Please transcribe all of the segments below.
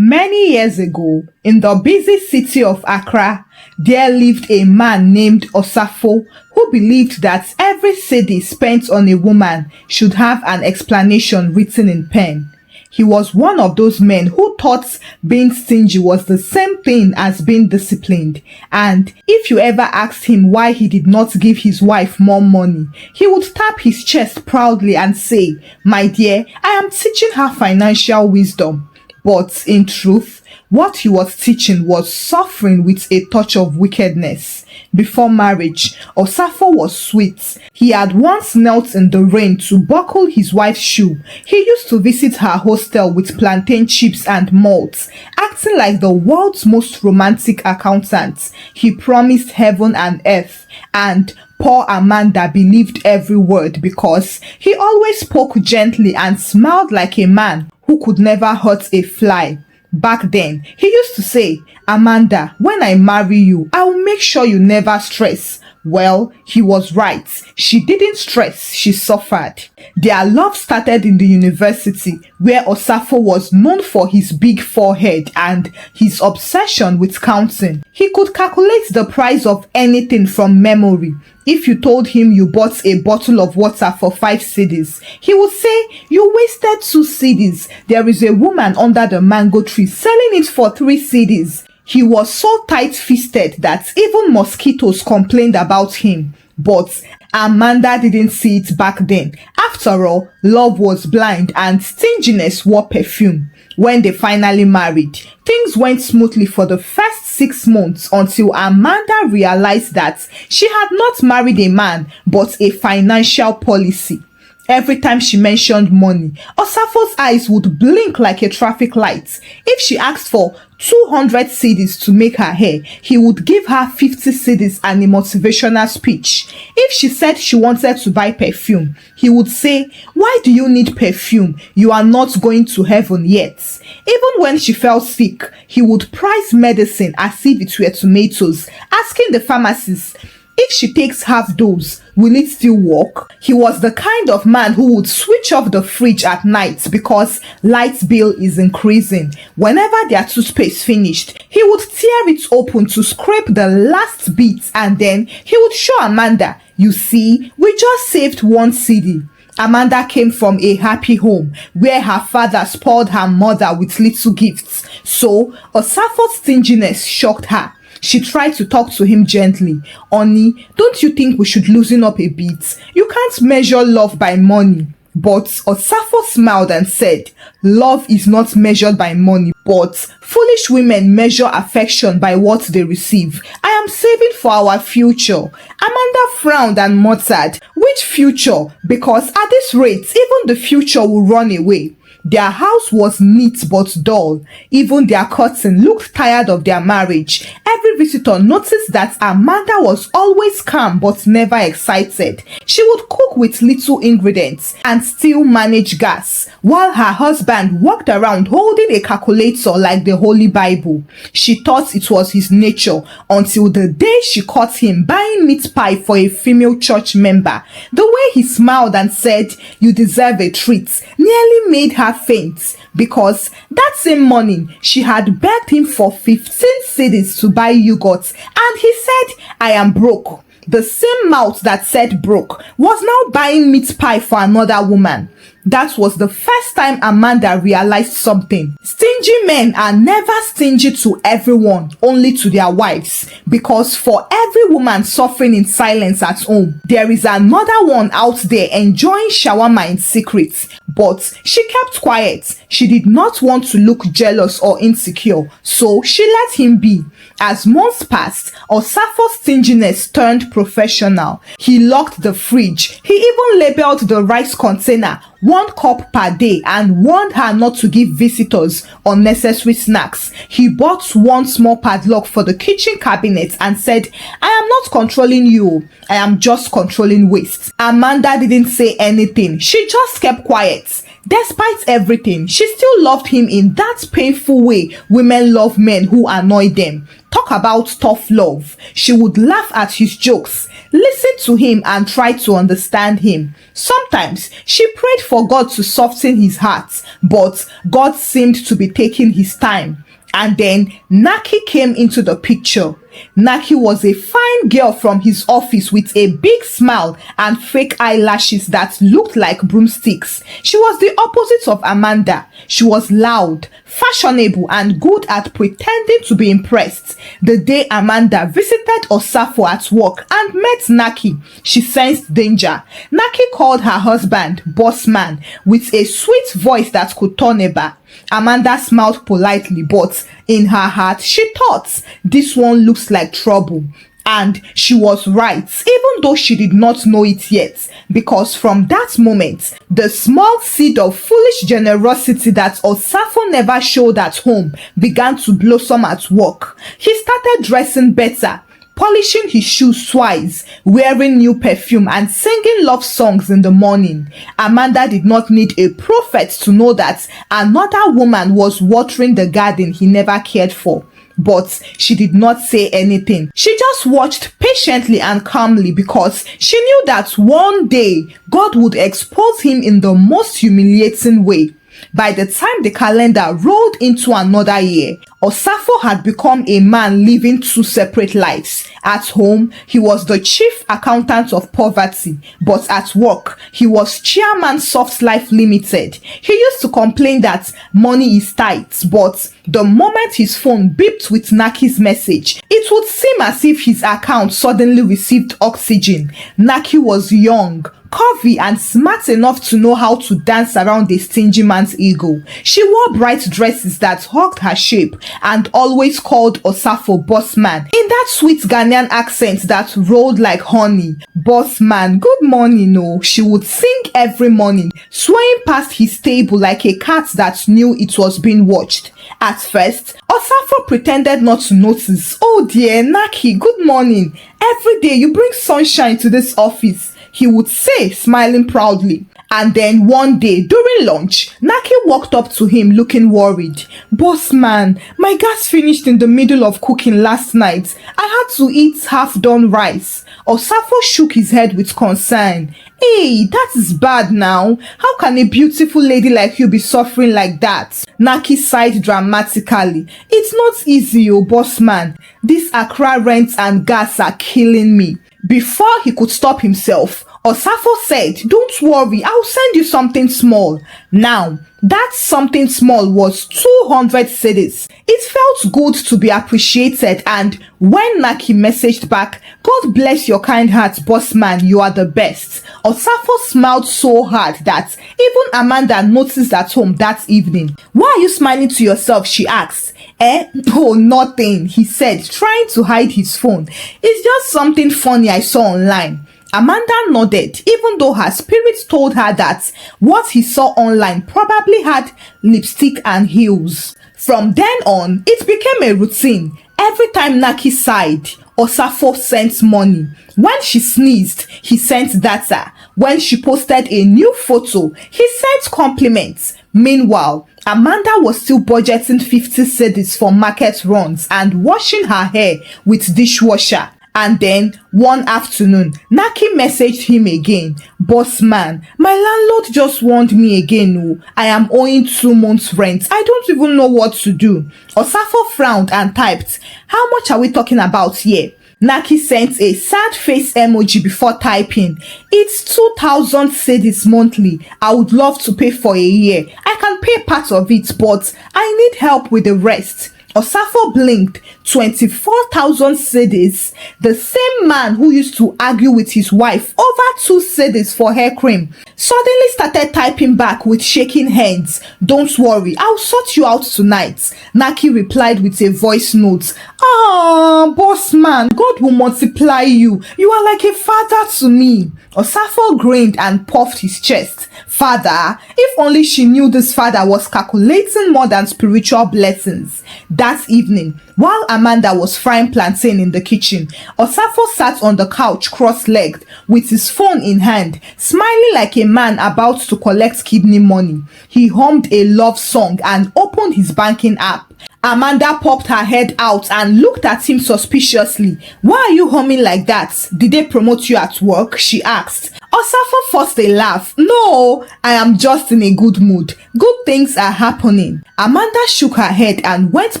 Many years ago, in the busy city of Accra, there lived a man named Osafo who believed that every cedi spent on a woman should have an explanation written in pen. He was one of those men who thought being stingy was the same thing as being disciplined. And if you ever asked him why he did not give his wife more money, he would tap his chest proudly and say, "My dear, I am teaching her financial wisdom." But in truth, what he was teaching was suffering with a touch of wickedness. Before marriage, Osafo was sweet. He had once knelt in the rain to buckle his wife's shoe. He used to visit her hostel with plantain chips and malt, acting like the world's most romantic accountant. He promised heaven and earth, and poor Amanda believed every word because he always spoke gently and smiled like a man who could never hurt a fly. Back then, he used to say, "Amanda, when I marry you, I will make sure you never stress." Well, he was right. She didn't stress, she suffered. Their love started in the university, where Osafo was known for his big forehead and his obsession with counting. He could calculate the price of anything from memory. If you told him you bought a bottle of water for 5 cedis, he would say, "You wasted 2 cedis. There is a woman under the mango tree selling it for 3 cedis. He was so tight-fisted that even mosquitoes complained about him. But Amanda didn't see it back then. After all, love was blind and stinginess wore perfume. When they finally married, things went smoothly for the first 6 months until Amanda realized that she had not married a man but a financial policy. Every time she mentioned money, Osafo's eyes would blink like a traffic light. If she asked for 200 cedis to make her hair, he would give her 50 cedis and a motivational speech. If she said she wanted to buy perfume, he would say, "Why do you need perfume? You are not going to heaven yet." Even when she fell sick, he would price medicine as if it were tomatoes, asking the pharmacist, "If she takes half dose, will it still work?" He was the kind of man who would switch off the fridge at night because light bill is increasing. Whenever their toothpaste finished, he would tear it open to scrape the last bit, and then he would show Amanda, "You see, we just saved 1 cedi." Amanda came from a happy home where her father spoiled her mother with little gifts, so Osafo's stinginess shocked her. She tried to talk to him gently. "Honey, don't you think we should loosen up a bit? You can't measure love by money." But Osafo smiled and said, "Love is not measured by money, but foolish women measure affection by what they receive. I am saving for our future." Amanda frowned and muttered, "Which future? Because at this rate, even the future will run away." Their house was neat but dull. Even their cousin looked tired of their marriage. Every visitor noticed that Amanda was always calm but never excited. She would cook with little ingredients and still manage gas, while her husband walked around holding a calculator like the Holy Bible. She thought it was his nature until the day she caught him buying meat pie for a female church member. The way he smiled and said, "You deserve a treat," nearly made her faint, because that same morning she had begged him for 15 cedis to buy yogurt, and he said, "I am broke." The same mouth that said broke was now buying meat pie for another woman. That was the first time Amanda realized something. Stingy men are never stingy to everyone, only to their wives. Because for every woman suffering in silence at home, there is another one out there enjoying shawarma in secret. But she kept quiet. She did not want to look jealous or insecure, so she let him be. As months passed, Osafo's stinginess turned professional. He locked the fridge. He even labeled the rice container 1 cup per day and warned her not to give visitors unnecessary snacks. He bought 1 small padlock for the kitchen cabinet and said, "I am not controlling you. I am just controlling waste." Amanda didn't say anything. She just kept quiet. Despite everything, she still loved him in that painful way women love men who annoy them. Talk about tough love. She would laugh at his jokes. listened to him and tried to understand him. Sometimes she prayed for God to soften his heart, but God seemed to be taking his time. And then Naki came into the picture. Naki was a fine girl from his office with a big smile and fake eyelashes that looked like broomsticks. She was the opposite of Amanda. She was loud, fashionable, and good at pretending to be impressed. The day Amanda visited Osafo at work and met Naki, she sensed danger. Naki called her husband boss man with a sweet voice that could turn a bar. Amanda smiled politely, but in her heart, she thought, this one looks like trouble. And she was right, even though she did not know it yet, because from that moment, the small seed of foolish generosity that Osafo never showed at home began to blossom at work. He started dressing better, polishing his shoes twice, wearing new perfume, and singing love songs in the morning. Amanda did not need a prophet to know that another woman was watering the garden he never cared for. But she did not say anything. She just watched patiently and calmly because she knew that one day God would expose him in the most humiliating way. By the time the calendar rolled into another year, Osafo had become a man living two separate lives. At home, he was the chief accountant of poverty, but at work, he was chairman Soft Life Limited. He used to complain that money is tight, but the moment his phone beeped with Naki's message, it would seem as if his account suddenly received oxygen. Naki was young, curvy, and smart enough to know how to dance around a stingy man's ego. She wore bright dresses that hugged her shape and always called Osafo boss man in that sweet Ghanaian accent that rolled like honey. Boss man, good morning, oh, she would sing every morning, swaying past his table like a cat that knew it was being watched. At first, Osafo pretended not to notice. Oh dear, Naki, good morning. Every day you bring sunshine to this office, he would say, smiling proudly. And then one day during lunch, Naki walked up to him looking worried. Boss man, my gas finished in the middle of cooking last night. I had to eat half-done rice. Osafo shook his head with concern. Hey, that is bad now. How can a beautiful lady like you be suffering like that? Naki sighed dramatically. It's not easy, oh boss man. This Accra rent and gas are killing me. Before he could stop himself, Osafo said, don't worry, I'll send you something small. Now, that something small was 200 cedis. It felt good to be appreciated, and when Naki messaged back, God bless your kind heart, boss man, you are the best. Osafo smiled so hard that even Amanda noticed at home that evening. Why are you smiling to yourself? She asked. Oh, nothing, he said, trying to hide his phone. It's just something funny I saw online. Amanda nodded, even though her spirit told her that what he saw online probably had lipstick and heels. From then on, it became a routine. Every time Naki sighed, Osafo sent money. When she sneezed, he sent data. When she posted a new photo, he sent compliments. Meanwhile, Amanda was still budgeting 50 cedis for market runs and washing her hair with dishwasher. And then, one afternoon, Naki messaged him again. Boss man, my landlord just warned me again. Oh, I am owing 2 months rent. I don't even know what to do. Osafo frowned and typed, how much are we talking about here? Naki sent a sad face emoji before typing, it's 2,000 cedis monthly. I would love to pay for a year. I can pay part of it, but I need help with the rest. Osafo blinked. 24,000 cedis. The same man who used to argue with his wife over 2 cedis for hair cream suddenly started typing back with shaking hands. Don't worry, I'll sort you out tonight. Naki replied with a voice note. Ah, boss man, God will multiply you. You are like a father to me. Osafo grinned and puffed his chest. Father? If only she knew this father was calculating more than spiritual blessings. That evening, while Amanda was frying plantain in the kitchen, Osafo sat on the couch cross-legged with his phone in hand, smiling like a man about to collect kidney money. He hummed a love song and opened his banking app. Amanda popped her head out and looked at him suspiciously. Why are you humming like that? Did they promote you at work? She asked. Osafo forced a laugh. No, I am just in a good mood. Good things are happening. Amanda shook her head and went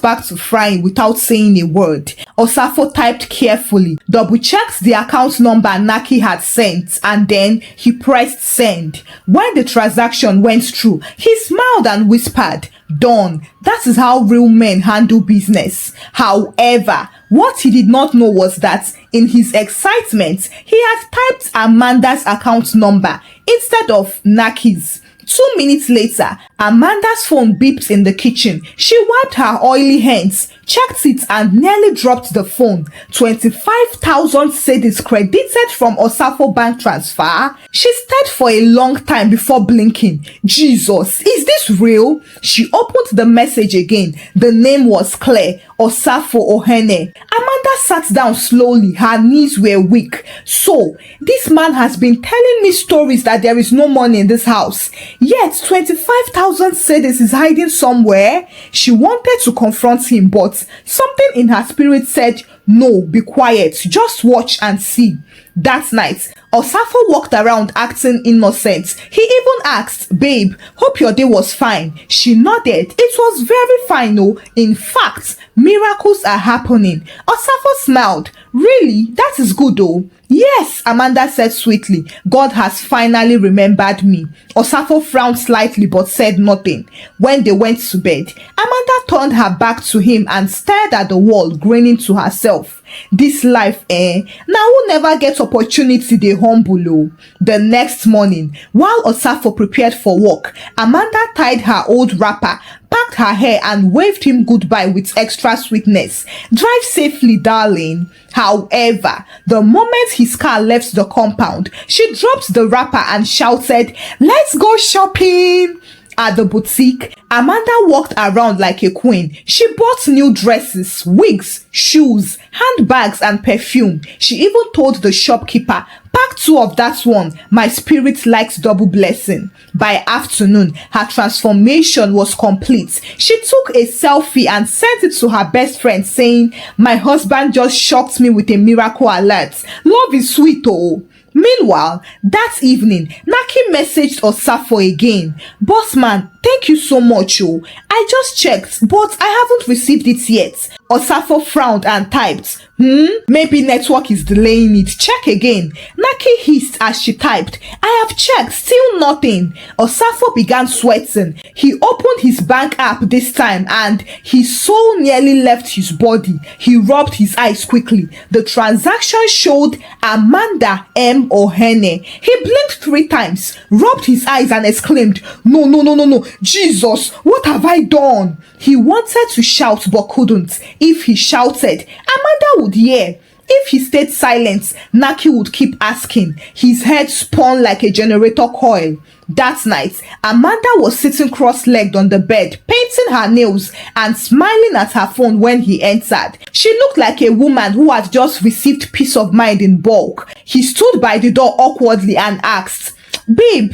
back to frying without saying a word. Osafo typed carefully, double-checked the account number Naki had sent, and then he pressed send. When the transaction went through, he smiled and whispered, "Done. That is how real men handle business." However, what he did not know was that in his excitement, he had typed Amanda's account number instead of Naki's. 2 minutes later, Amanda's phone beeped in the kitchen. She wiped her oily hands, checked it, and nearly dropped the phone. 25,000 cedis credited from Osafo bank transfer. She stared for a long time before blinking. Jesus, is this real? She opened the message again. The name was clear. Osafo Ohene. Amanda sat down slowly. Her knees were weak. So, this man has been telling me stories that there is no money in this house. Yet, 25,000 cedis is hiding somewhere. She wanted to confront him, but something in her spirit said, no, be quiet. Just watch and see. That night, Osafo walked around acting innocent. He even asked, "Babe, hope your day was fine." She nodded. It was very fine, oh. In fact, miracles are happening. Osafo smiled. Really? That is good, oh. Yes, Amanda said sweetly. God has finally remembered me. Osafo frowned slightly but said nothing. When they went to bed, Amanda turned her back to him and stared at the wall, grinning to herself. This life, now who never gets opportunity they humble, oh. The next morning, while Osafo prepared for work, Amanda tied her old wrapper, packed her hair, and waved him goodbye with extra sweetness. Drive safely, darling. However, the moment his car left the compound, she dropped the wrapper and shouted, "Let's go shopping!" At the boutique, Amanda walked around like a queen. She bought new dresses, wigs, shoes, handbags, and perfume. She even told the shopkeeper, "Pack 2 of that one. My spirit likes double blessing." By afternoon, her transformation was complete. She took a selfie and sent it to her best friend saying, "My husband just shocked me with a miracle alert. Love is sweet, oh." Meanwhile, that evening, Naki messaged Osafo again. "Bossman, thank you so much, oh. I just checked, but I haven't received it yet." Osafo frowned and typed, Maybe network is delaying it. Check again." Naki hissed as she typed, "I have checked, still nothing." Osafo began sweating. He opened his bank app this time and his soul nearly left his body. He rubbed his eyes quickly. The transaction showed Amanda M. Ohene. He blinked 3 times, rubbed his eyes and exclaimed, No, Jesus, what have I done?" He wanted to shout but couldn't. If he shouted, Amanda would hear. If he stayed silent, Naki would keep asking. His head spun like a generator coil. That night, Amanda was sitting cross-legged on the bed, painting her nails and smiling at her phone when he entered. She looked like a woman who had just received peace of mind in bulk. He stood by the door awkwardly and asked, "Babe,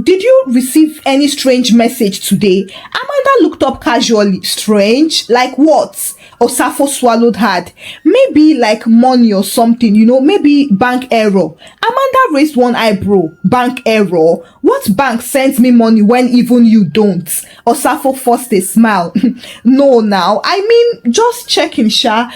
did you receive any strange message today?" Amanda looked up casually. "Strange? Like what?" Osafo swallowed hard. "Maybe like money or something, maybe bank error." Amanda raised one eyebrow. "Bank error? What bank sends me money when even you don't?" Osafo forced a smile. "No now, I mean just checking, Sha.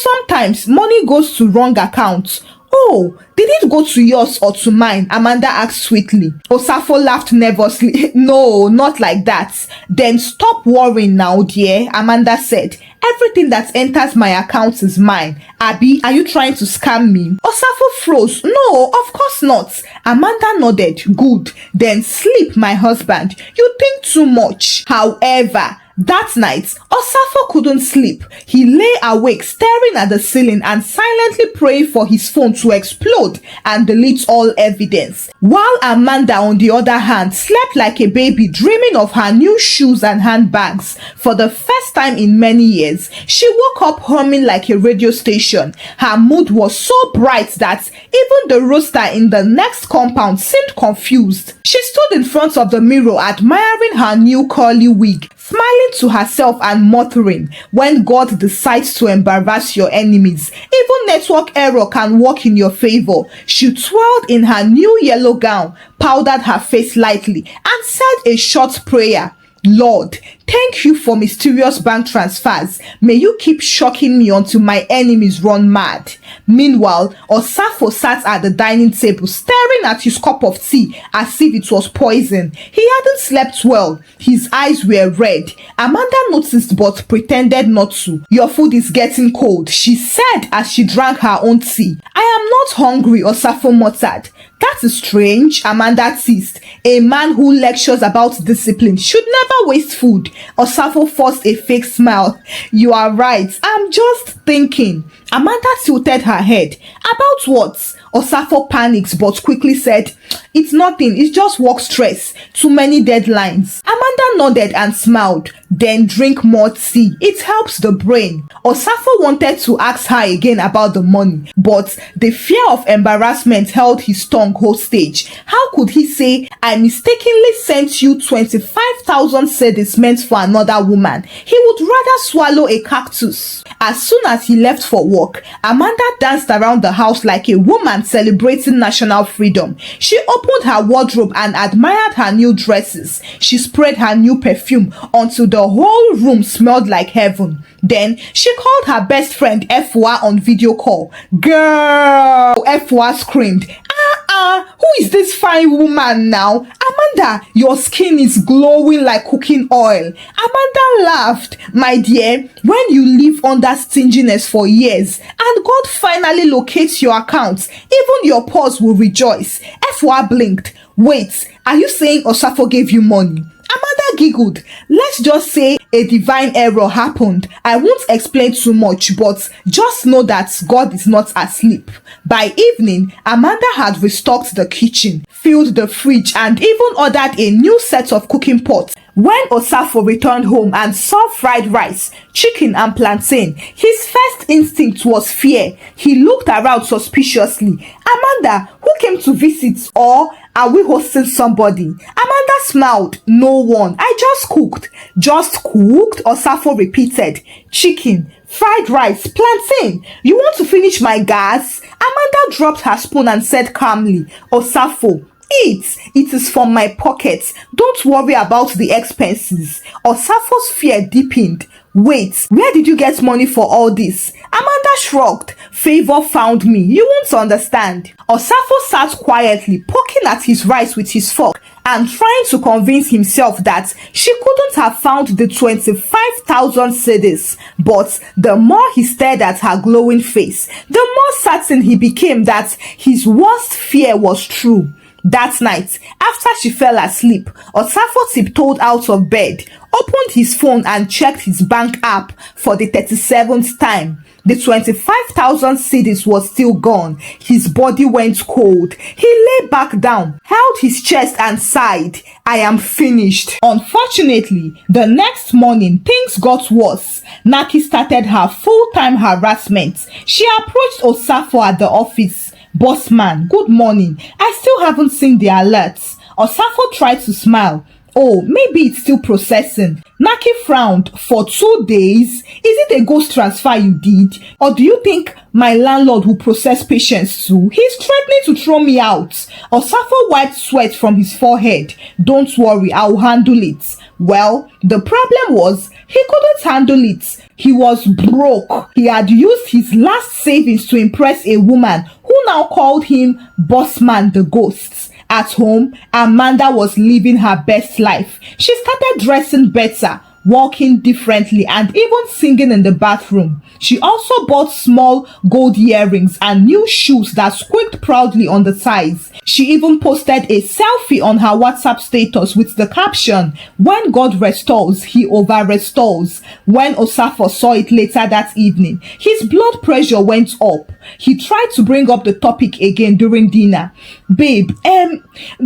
Sometimes money goes to wrong accounts." "Oh, did it go to yours or to mine?" Amanda asked sweetly. Osafo laughed nervously. "No, not like that." "Then stop worrying now, dear," Amanda said. "Everything that enters my account is mine. Abby, are you trying to scam me?" Osafo froze. "No, of course not." Amanda nodded. "Good. Then sleep, my husband. You think too much." However, that night, Osafo couldn't sleep. He lay awake, staring at the ceiling and silently praying for his phone to explode and delete all evidence. While Amanda, on the other hand, slept like a baby, dreaming of her new shoes and handbags. For the first time in many years, she woke up humming like a radio station. Her mood was so bright that even the rooster in the next compound seemed confused. She stood in front of the mirror, admiring her new curly wig, smiling to herself and muttering, when God decides to embarrass your enemies, even network error can work in your favor. She twirled in her new yellow gown, powdered her face lightly, and said a short prayer. Lord, thank you for mysterious bank transfers. May you keep shocking me until my enemies run mad. Meanwhile, Osafo sat at the dining table staring at his cup of tea as if it was poison. He hadn't slept well. His eyes were red. Amanda noticed but pretended not to. Your food is getting cold, she said as she drank her own tea. I am not hungry, Osafo muttered. That is strange, Amanda teased. A man who lectures about discipline should never waste food. Osafo forced a fake smile. You are right, I'm just thinking. Amanda tilted her head. About what? Osafo panicked but quickly said, it's nothing, it's just work stress. Too many deadlines. Amanda nodded and smiled. Then drink more tea. It helps the brain. Osafo wanted to ask her again about the money, but the fear of embarrassment held his tongue hostage. How could he say, I mistakenly sent you 25,000 cedis meant for another woman? He would rather swallow a cactus. As soon as he left for work, Amanda danced around the house like a woman celebrating national freedom. She opened her wardrobe and admired her new dresses. She sprayed her new perfume until the whole room smelled like heaven. Then she called her best friend Efwa on video call. Girl, Efwa screamed. Who is this fine woman now? Amanda, your skin is glowing like cooking oil. Amanda laughed. My dear, when you live under stinginess for years and God finally locates your accounts, even your paws will rejoice. Efwa blinked. Wait, are you saying Osafo gave you money? Amanda giggled. Let's just say a divine error happened. I won't explain too much, but just know that God is not asleep. By evening, Amanda had restocked the kitchen, filled the fridge, and even ordered a new set of cooking pots. When Osafo returned home and saw fried rice, chicken, and plantain, his first instinct was fear. He looked around suspiciously. Amanda, who came to visit, or are we hosting somebody? Amanda smiled. No one. I just cooked. Just cooked? Osafo repeated. Chicken, fried rice, plantain. You want to finish my gas? Amanda dropped her spoon and said calmly, Osafo, eat. It is from my pocket. Don't worry about the expenses. Osafo's fear deepened. Wait, where did you get money for all this? Amanda shrugged. Favor found me. You won't understand. Osafo sat quietly, poking at his rice with his fork and trying to convince himself that she couldn't have found the 25,000 cedis. But the more he stared at her glowing face, the more certain he became that his worst fear was true. That night, after she fell asleep, Osafo tiptoed out of bed, opened his phone and checked his bank app for the 37th time. The 25,000 cedis was still gone. His body went cold. He lay back down, held his chest and sighed. I am finished. Unfortunately, the next morning, things got worse. Naki started her full-time harassment. She approached Osafo at the office. Boss man, good morning. I still haven't seen the alerts. Osafo tried to smile. Oh, maybe it's still processing. Naki frowned. For 2 days? Is it a ghost transfer you did? Or do you think my landlord will process patients too? He's threatening to throw me out. Osafo wiped sweat from his forehead. Don't worry, I'll handle it. Well, the problem was he couldn't handle it. He was broke. He had used his last savings to impress a woman who now called him Bossman the Ghost. At home, Amanda was living her best life. She started dressing better, walking differently, and even singing in the bathroom. She also bought small gold earrings and new shoes that squeaked proudly on the thighs. She even posted a selfie on her WhatsApp status with the caption, when God restores, he over-restores. When Osafo saw it later that evening, his blood pressure went up. He tried to bring up the topic again during dinner. Babe,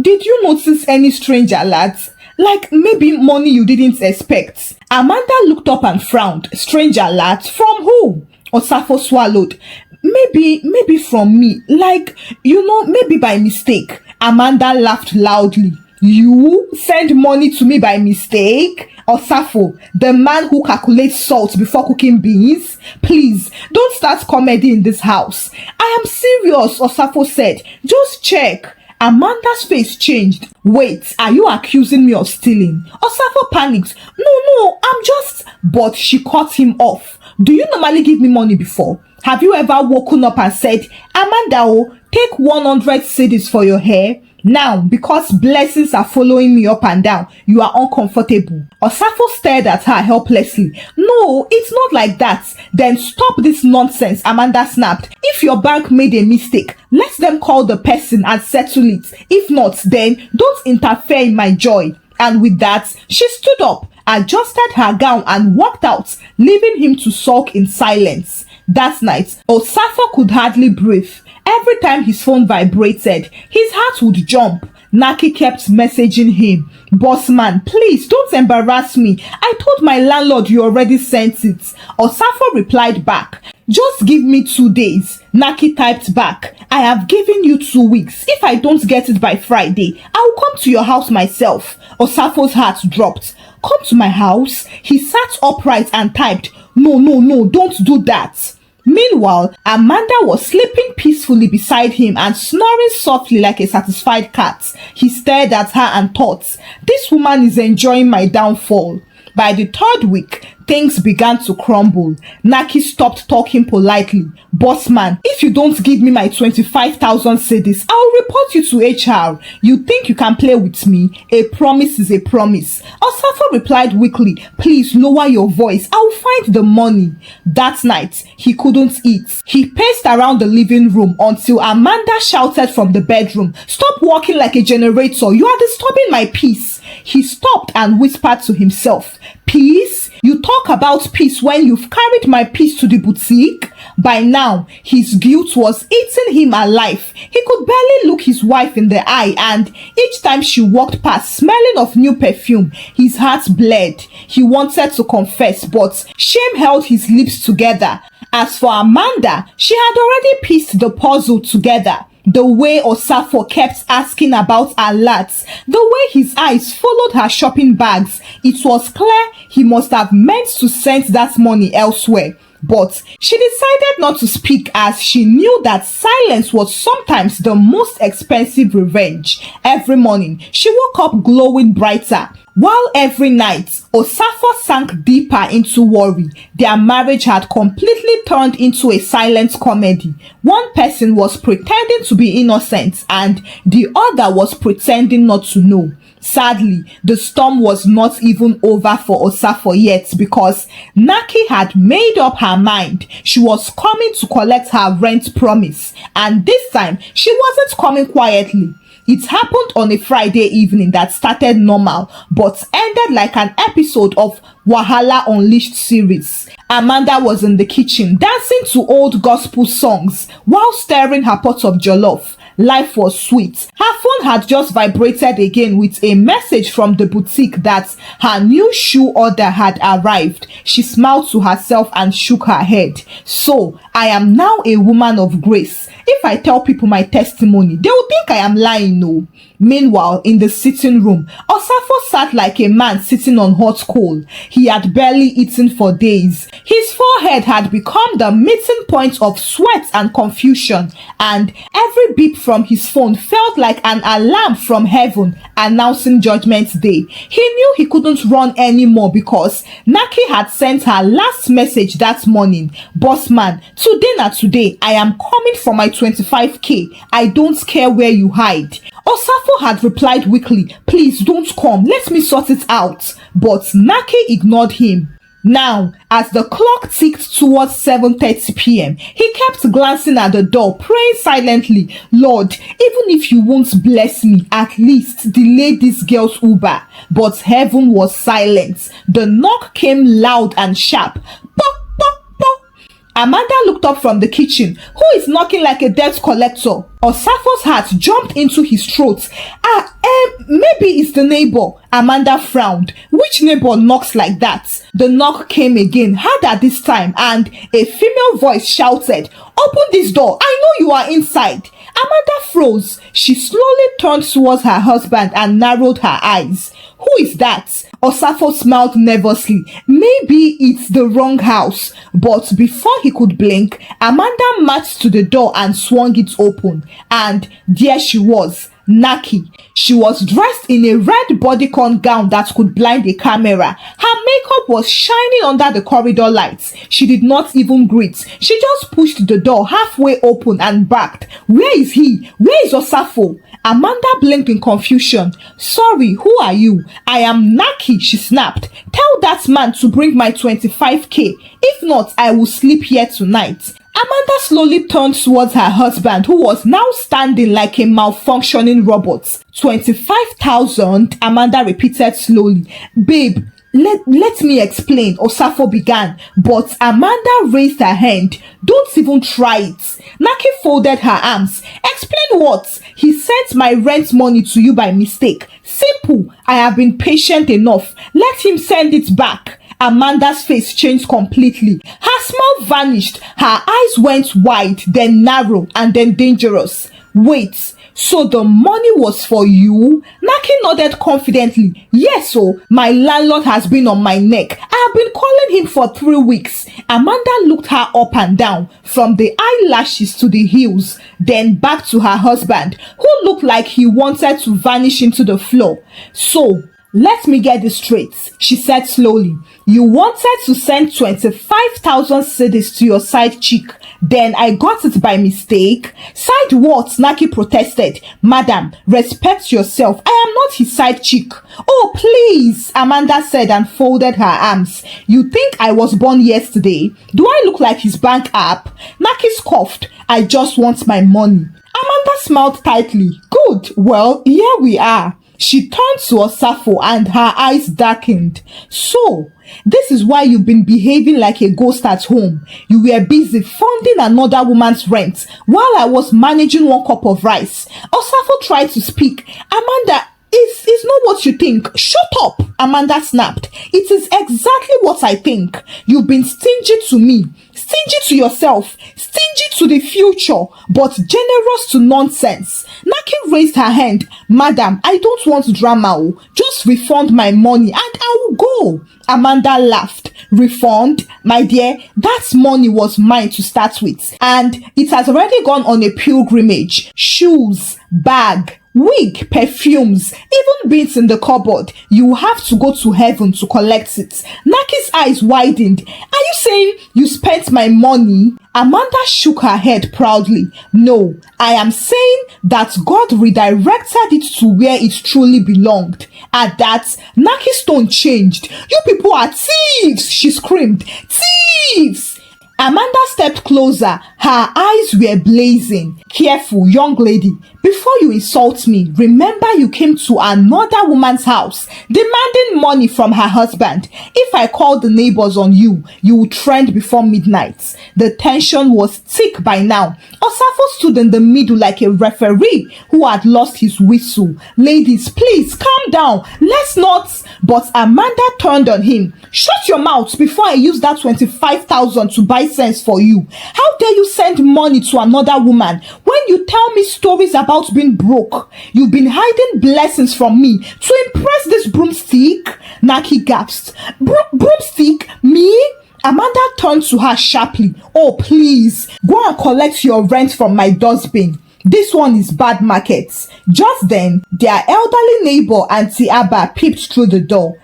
did you notice any strange alerts? Like maybe money you didn't expect. Amanda looked up and frowned. Strange alert? From who? Osafo swallowed. Maybe from me. Like, maybe by mistake. Amanda laughed loudly. You send money to me by mistake? Osafo, the man who calculates salt before cooking beans? Please, don't start comedy in this house. I am serious, Osafo said. Just check. Amanda's face changed. Wait, are you accusing me of stealing? Osafo panicked. No, I'm just... But she cut him off. Do you normally give me money before? Have you ever woken up and said, Amanda, take 100 cedis for your hair? Now, because blessings are following me up and down, you are uncomfortable. Osafo stared at her helplessly. No, it's not like that. Then stop this nonsense, Amanda snapped. If your bank made a mistake, let them call the person and settle it. If not, then don't interfere in my joy. And with that, she stood up, adjusted her gown and walked out, leaving him to sulk in silence. That night, Osafo could hardly breathe. Every time his phone vibrated, his heart would jump. Naki kept messaging him. Boss man, please don't embarrass me. I told my landlord you already sent it. Osafo replied back. Just give me 2 days. Naki typed back. I have given you 2 weeks. If I don't get it by Friday, I will come to your house myself. Osafo's heart dropped. Come to my house? He sat upright and typed. No, don't do that. Meanwhile, Amanda was sleeping peacefully beside him and snoring softly like a satisfied cat. He stared at her and thought, this woman is enjoying my downfall. By the 3rd week, things began to crumble. Naki stopped talking politely. Boss man, if you don't give me my 25,000 cedis, I'll report you to HR. You think you can play with me? A promise is a promise. Osafo replied weakly, please lower your voice. I'll find the money. That night, he couldn't eat. He paced around the living room until Amanda shouted from the bedroom, stop walking like a generator. You are disturbing my peace. He stopped and whispered to himself, peace? You talk about peace when you've carried my peace to the boutique? By now, his guilt was eating him alive. He could barely look his wife in the eye, and each time she walked past smelling of new perfume, his heart bled. He wanted to confess, but shame held his lips together. As for Amanda, she had already pieced the puzzle together. The way Osafo kept asking about alerts, the way his eyes followed her shopping bags, it was clear he must have meant to send that money elsewhere. But she decided not to speak as she knew that silence was sometimes the most expensive revenge. Every morning, she woke up glowing brighter, while every night, Osafo sank deeper into worry. Their marriage had completely turned into a silent comedy. One person was pretending to be innocent and the other was pretending not to know. Sadly, the storm was not even over for Osafo yet because Naki had made up her mind. She was coming to collect her rent promise, and this time she wasn't coming quietly. It happened on a Friday evening that started normal but ended like an episode of Wahala Unleashed series. Amanda was in the kitchen dancing to old gospel songs while stirring her pot of jollof. Life was sweet. Her phone had just vibrated again with a message from the boutique that her new shoe order had arrived. She smiled to herself and shook her head. So, I am now a woman of grace. If I tell people my testimony, they will think I am lying, no. Meanwhile, in the sitting room, Osafo sat like a man sitting on hot coal. He had barely eaten for days. His forehead had become the meeting point of sweat and confusion, and every beep from his phone felt like an alarm from heaven announcing Judgment Day. He knew he couldn't run anymore because Naki had sent her last message that morning. Boss man, today na today, I am coming for my 25k. I don't care where you hide. Osafo had replied weakly, please don't come, let me sort it out. But Naki ignored him. Now, as the clock ticked towards 7:30 p.m., he kept glancing at the door, praying silently, Lord, even if you won't bless me, at least delay this girl's Uber. But heaven was silent. The knock came loud and sharp. Pop, pop, pop. Amanda looked up from the kitchen. Who is knocking like a debt collector? Osafo's heart jumped into his throat. Maybe it's the neighbor. Amanda frowned. Which neighbor knocks like that? The knock came again, harder this time, and a female voice shouted, open this door, I know you are inside. Amanda froze. She slowly turned towards her husband and narrowed her eyes. Who is that? Osafo smiled nervously. Maybe it's the wrong house. But before he could blink, Amanda marched to the door and swung it open. And there she was, Naki. She was dressed in a red bodycon gown that could blind a camera. Her makeup was shining under the corridor lights. She did not even greet. She just pushed the door halfway open and barked. Where is he? Where is Osafo? Amanda blinked in confusion. Sorry, who are you? I am Naki, she snapped. Tell that man to bring my 25k. If not, I will sleep here tonight. Amanda slowly turned towards her husband, who was now standing like a malfunctioning robot. 25,000, Amanda repeated slowly. Babe, let me explain, Osafo began, but Amanda raised her hand. Don't even try it. Naki folded her arms. Explain what? He sent my rent money to you by mistake. Simple. I have been patient enough. Let him send it back. Amanda's face changed completely. Her smile vanished. Her eyes went wide, then narrow, and then dangerous. Wait, so the money was for you? Naki nodded confidently. Yes, so my landlord has been on my neck. I have been calling him for 3 weeks. Amanda looked her up and down, from the eyelashes to the heels, then back to her husband, who looked like he wanted to vanish into the floor. So, let me get this straight, she said slowly. You wanted to send 25,000 cedis to your side chick. Then I got it by mistake. Side what? Naki protested. Madam, respect yourself. I am not his side chick. Oh, please, Amanda said and folded her arms. You think I was born yesterday? Do I look like his bank app? Naki scoffed. I just want my money. Amanda smiled tightly. Good. Well, here we are. She turned to Osafo and her eyes darkened. So, this is why you've been behaving like a ghost at home. You were busy funding another woman's rent while I was managing 1 cup of rice. Osafo tried to speak. Amanda, it's not what you think. Shut up, Amanda snapped. It is exactly what I think. You've been stingy to me, stingy to yourself, stingy to the future, but generous to nonsense. Naki raised her hand. Madam, I don't want drama. Just refund my money and I will go. Amanda laughed. Refund? My dear, that money was mine to start with, and it has already gone on a pilgrimage. Shoes, bag, wig, perfumes, even beads in the cupboard. You have to go to heaven to collect it. Naki's eyes widened. Are you saying you spent my money? Amanda shook her head proudly. No, I am saying that God redirected it to where it truly belonged. At that, Naki's tone changed. You people are thieves, she screamed. Thieves! Amanda stepped closer. Her eyes were blazing. Careful, young lady. Before you insult me, remember you came to another woman's house, demanding money from her husband. If I called the neighbors on you, you would trend before midnight. The tension was thick by now. Osafo stood in the middle like a referee who had lost his whistle. Ladies, please, calm down. Let's not. But Amanda turned on him. Shut your mouth before I use that 25,000 to buy sense for you. How dare you send money to another woman when you tell me stories about being broke? You've been hiding blessings from me to impress this broomstick? Naki gasped. Broomstick? Me? Amanda turned to her sharply. Oh, please, go and collect your rent from my dustbin. This one is bad market. Just then, their elderly neighbor, Auntie Abba, peeped through the door.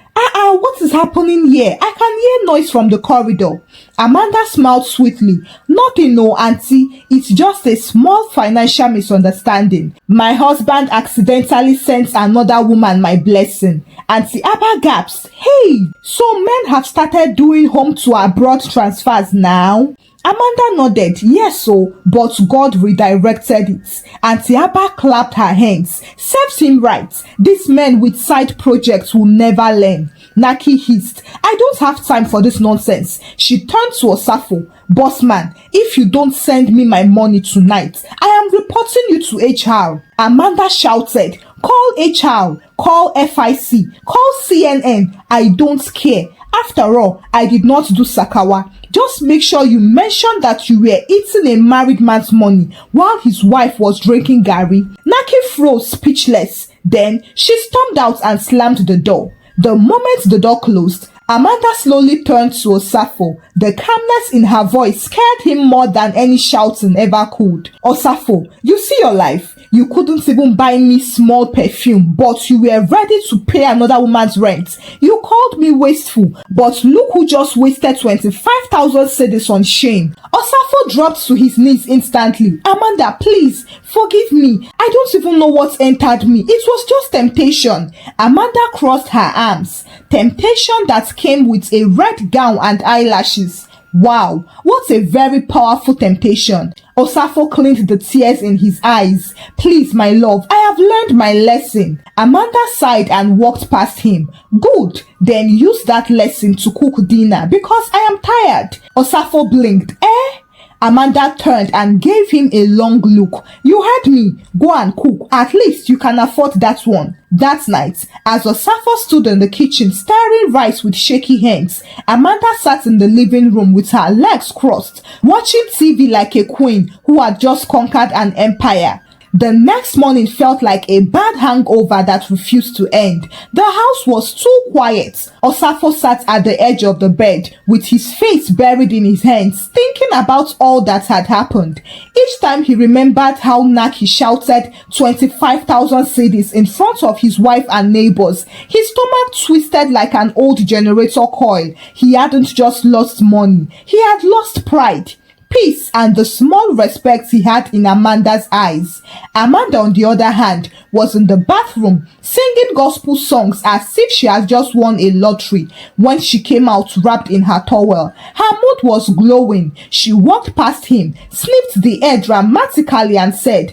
What is happening here? I can hear noise from the corridor. Amanda smiled sweetly. Nothing, no, auntie. It's just a small financial misunderstanding. My husband accidentally sent another woman my blessing. Auntie Abba gasped. Hey, so men have started doing home to abroad transfers now? Amanda nodded. Yes, so, but God redirected it. Auntie Abba clapped her hands. Serves him right. These men with side projects will never learn. Naki hissed. I don't have time for this nonsense. She turned to Osafo. Bossman, if you don't send me my money tonight, I am reporting you to HR. Amanda shouted. Call HR. Call FIC. Call CNN. I don't care. After all, I did not do Sakawa. Just make sure you mention that you were eating a married man's money while his wife was drinking garri." Naki froze speechless. Then she stormed out and slammed the door. The moment the door closed, Amanda slowly turned to Osafo. The calmness in her voice scared him more than any shouting ever could. "Osafo, you see your life. You couldn't even buy me small perfume, but you were ready to pay another woman's rent. You called me wasteful, but look who just wasted 25,000 cedis on shame." Osafo dropped to his knees instantly. "Amanda, please, forgive me. I don't even know what entered me. It was just temptation." Amanda crossed her arms. Temptation that came with a red gown and eyelashes. Wow, what a very powerful temptation. Osafo cleaned the tears in his eyes. "Please, my love, I have learned my lesson." Amanda sighed and walked past him. "Good, then use that lesson to cook dinner because I am tired." Osafo blinked. "Eh?" Amanda turned and gave him a long look. "You heard me. Go and cook. At least you can afford that one." That night, as Osafo stood in the kitchen stirring rice with shaky hands, Amanda sat in the living room with her legs crossed, watching TV like a queen who had just conquered an empire. The next morning felt like a bad hangover that refused to end. The house was too quiet. Osafo sat at the edge of the bed with his face buried in his hands, thinking about all that had happened. Each time he remembered how Naki shouted 25,000 cedis in front of his wife and neighbors, his stomach twisted like an old generator coil. He hadn't just lost money, he had lost pride, peace, and the small respect he had in Amanda's eyes. Amanda, on the other hand, was in the bathroom singing gospel songs as if she had just won a lottery when she came out wrapped in her towel. Her mood was glowing. She walked past him, sniffed the air dramatically and said,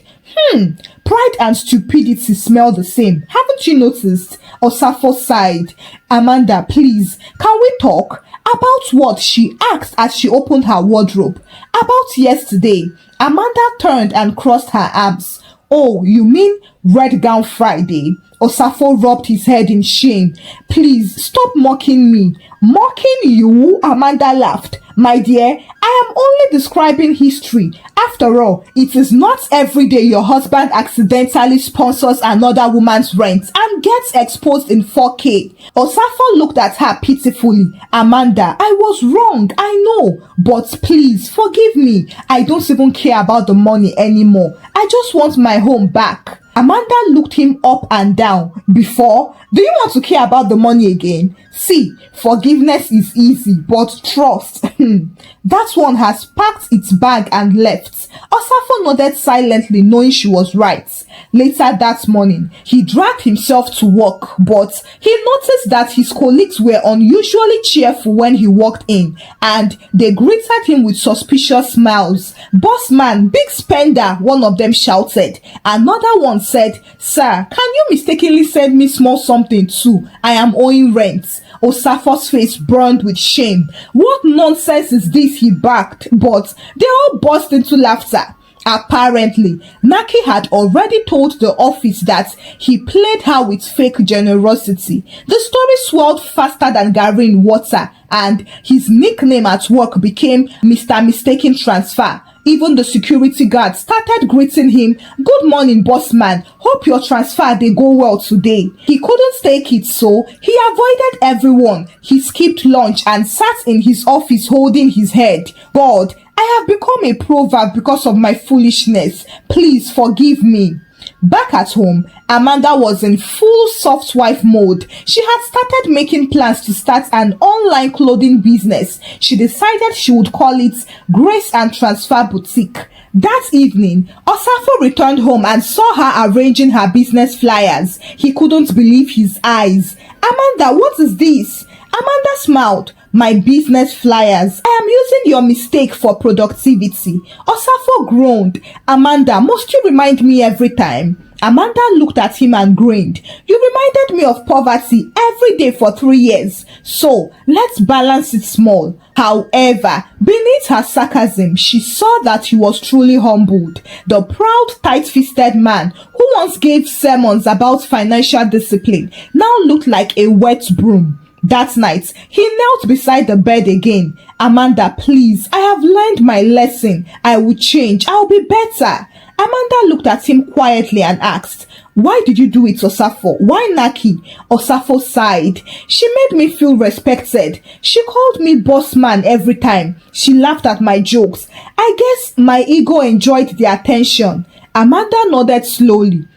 "Pride and stupidity smell the same. Haven't you noticed?" Osafo sighed. "Amanda, please, can we talk?" "About what?" she asked as she opened her wardrobe. "About yesterday." Amanda turned and crossed her arms. "Oh, you mean Red Gown Friday?" Osafo rubbed his head in shame. "Please, stop mocking me." "Mocking you?" Amanda laughed. "My dear, I am only describing history. After all, it is not every day your husband accidentally sponsors another woman's rent and gets exposed in 4K. Osafo looked at her pitifully. "Amanda, I was wrong, I know, but please forgive me. I don't even care about the money anymore. I just want my home back." Amanda looked him up and down. "Before, do you want to care about the money again? See, forgiveness is easy, but trust, that one has packed its bag and left." Osafo nodded silently, knowing she was right. Later that morning, he dragged himself to work, but he noticed that his colleagues were unusually cheerful when he walked in, and they greeted him with suspicious smiles. "Boss man, big spender," one of them shouted. Another one said, "Sir, can you mistakenly send me small something too? I am owing rent." Osafo's face burned with shame. "What nonsense is this?" he barked, but they all burst into laughter. Apparently, Naki had already told the office that he played her with fake generosity. The story swelled faster than garri in water, and his nickname at work became Mr. Mistaken Transfer. Even the security guard started greeting him, "Good morning, boss man. Hope your transfer they go well today." He couldn't take it, so he avoided everyone. He skipped lunch and sat in his office holding his head. "God, I have become a proverb because of my foolishness. Please forgive me." Back at home, Amanda was in full soft wife mode. She had started making plans to start an online clothing business. She decided she would call it Grace and Transfer Boutique. That evening, Osafo returned home and saw her arranging her business flyers. He couldn't believe his eyes. "Amanda, what is this?" Amanda smiled. "My business flyers. I am using your mistake for productivity." Osafo groaned. "Amanda, must you remind me every time?" Amanda looked at him and grinned. "You reminded me of poverty every day for 3 years, so let's balance it small." However, beneath her sarcasm, she saw that he was truly humbled. The proud, tight-fisted man who once gave sermons about financial discipline now looked like a wet broom. That night, he knelt beside the bed again. Amanda, please, I have learned my lesson. I will change. I'll be better. Amanda looked at him quietly and asked, why did you do it, Osafo? Why Naki? Osafo sighed. She made me feel respected. She called me boss man every time. She laughed at my jokes. I guess my ego enjoyed the attention. Amanda nodded slowly.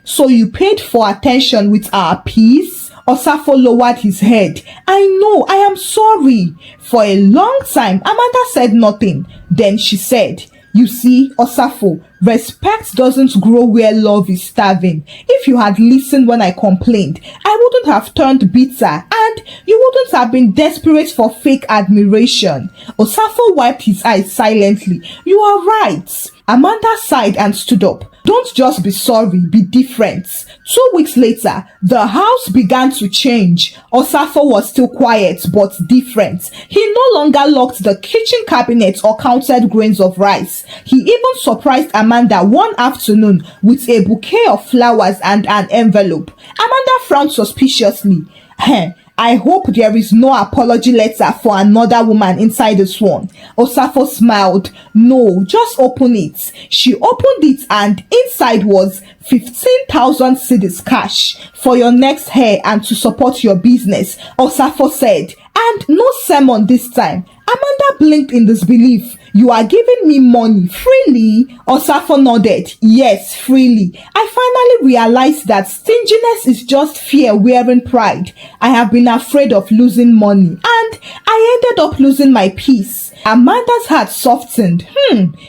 So you paid for attention with our peace? Osafo lowered his head. I know, I am sorry. For a long time, Amanda said nothing. Then she said, you see, Osafo, respect doesn't grow where love is starving. If you had listened when I complained, I wouldn't have turned bitter and you wouldn't have been desperate for fake admiration. Osafo wiped his eyes silently. You are right. Amanda sighed and stood up. Don't just be sorry, be different. 2 weeks later, the house began to change. Osafo was still quiet but different. He no longer locked the kitchen cabinet or counted grains of rice. He even surprised Amanda one afternoon with a bouquet of flowers and an envelope. Amanda frowned suspiciously. I hope there is no apology letter for another woman inside this one. Osafo smiled. No, just open it. She opened it and inside was 15,000 cedis cash for your next hair and to support your business, Osafo said. And no sermon this time. Amanda blinked in disbelief. You are giving me money freely? Osafo nodded. Yes, freely. I finally realized that stinginess is just fear wearing pride. I have been afraid of losing money and I ended up losing my peace. Amanda's heart softened.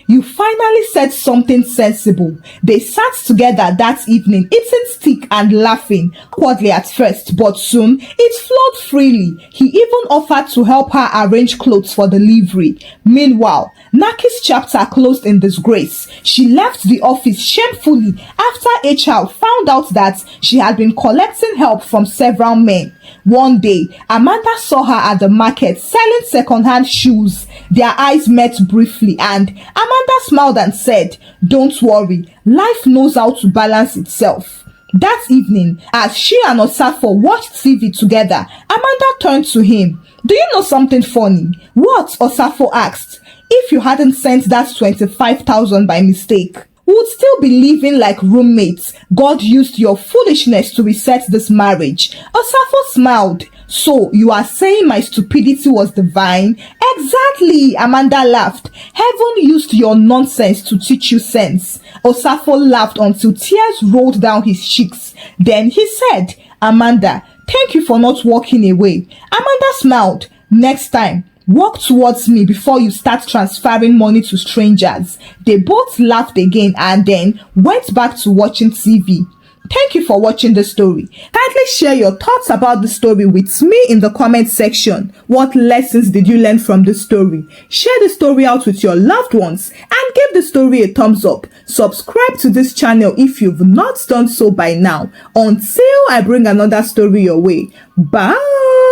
You finally said something sensible. They sat together that evening, eating steak and laughing, awkwardly at first, but soon it flowed freely. He even offered to help her arrange clothes for delivery. Meanwhile, Naki's chapter closed in disgrace. She left the office shamefully after HR found out that she had been collecting help from several men. One day, Amanda saw her at the market selling second-hand shoes. Their eyes met briefly and Amanda smiled and said, don't worry, life knows how to balance itself. That evening, as she and Osafo watched TV together, Amanda turned to him. Do you know something funny? What? Osafo asked. If you hadn't sent that 25,000 by mistake, we would still be living like roommates. God used your foolishness to reset this marriage. Osafo smiled. So you are saying my stupidity was divine? Exactly, Amanda laughed. Heaven used your nonsense to teach you sense. Osafo laughed until tears rolled down his cheeks. Then he said, Amanda, thank you for not walking away. Amanda smiled. Next time, walk towards me before you start transferring money to strangers. They both laughed again and then went back to watching TV. Thank you for watching the story. Kindly share your thoughts about the story with me in the comment section. What lessons did you learn from the story? Share the story out with your loved ones and give the story a thumbs up. Subscribe to this channel if you've not done so by now. Until I bring another story your way. Bye.